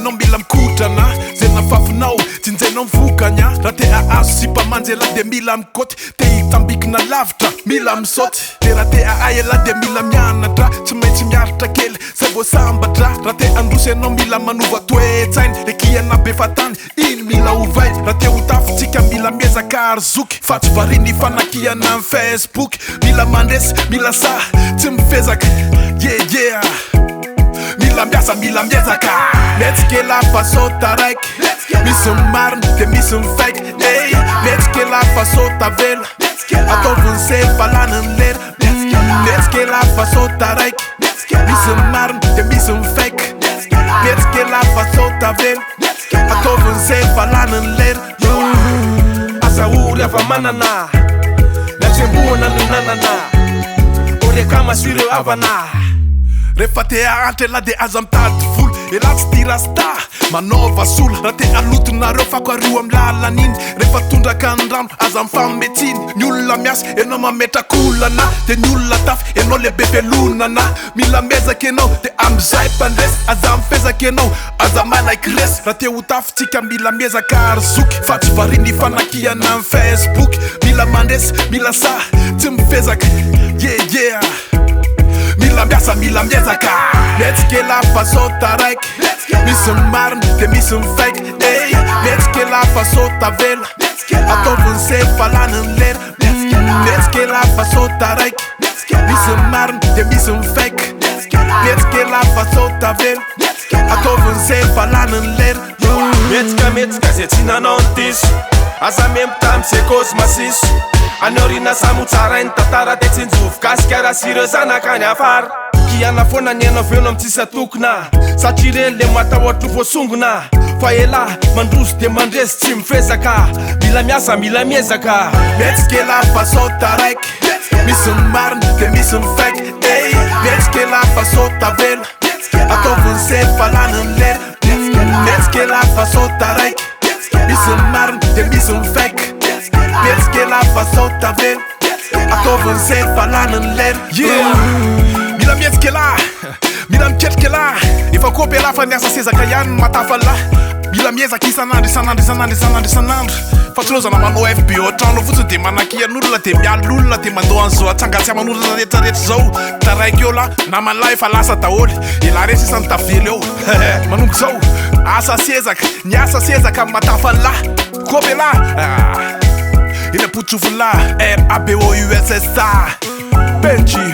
anao mila mikotrana zay nafafinao tsinjainao mivokanya raha te ahazo sy mpamanjela de mila mikoty te hitambikina lavitra mila misaoty de raha te aayela de mila mianatra tsy maintsy miaritra kely zay vao sambatra raha te androsy anao mila manova toetsainy ekiana be fatany iny mila ovay raha te ho tafitsika mila miezaka arzoky fa tsy variny fanakiana am Facebook mila mandresy mila sa tsy mifezaka yeah mila miasa mila miezaka metsike lafa sota raiky misy marina de misy mifaiky ey metsike lafa sota vela ataoviny se falaniny lera metsike lafa sota raiky misy marina de misy mifaiky metsike lafa sota vela ataoviny se falaniny lera asa ory afa manana natsemboana no nanana orekama sireo avana rehefa te ahantrela de aza mitady vola ela tsy tirasta manova sola raha te alotonareo fako ario am lalan'iny rehefa tondraka andrano aza mifametsiny ny olona miasa enao mametrakolana de ny olona tafy enao le bebelonana mila mezaka enao de amizay mpandresy aza mifezaka enao aza malaiky resy raha te ho tafitsika mila miezaka arzoky fa tsy variny fanakiana am Facebook mila mandresy mila sa tsy mifezaka yeah mila miasa mila miezaka metsike lafa sota raiky misy marina de misy mifaiky ey metsike lafa sota vela ataoviny se falaniny lera metsike lafa sota raiky misy marina de misy mifaiky metsike lafa sota vela ataoviny se falaniny lera metsika zay tsy nanao ny diso aza memotamy se kôzy masiso anaorina samo tsarainy tantara de tsinjovy kasika raha sireo zanakany afara kiana foana ny anao velo am tsisa tokona satria reny le matahoatro voasongona fa ela mandroso de mandresy tsy mifezaka mila miasa mila miezaka metsike lafa sota raiky misy marina de misy mifaiky ey metsike lafa sota vela ataoviny se falaniny lera metsike lafa sota raiky misy marina de misy mifaiky metsike lafa sota vela ataoviny se falaniny lera mila miezike la mila miketrike la efa kopy la fa niasa sezaka ihany matafala mila miezaka isanandro fa tsy lozana manao FBO trano fotsiny de manakian'olona de mialolona de mandoa an'zao atsangatsy aman'olona rehetrarehetra zao taraiky eo la namalahy efa lasa daholy ela resy isany tavely eo manomboka zao asa sezaka ny asa sezaka am matafala kopy la ina potsofon la RABOUSSA Benji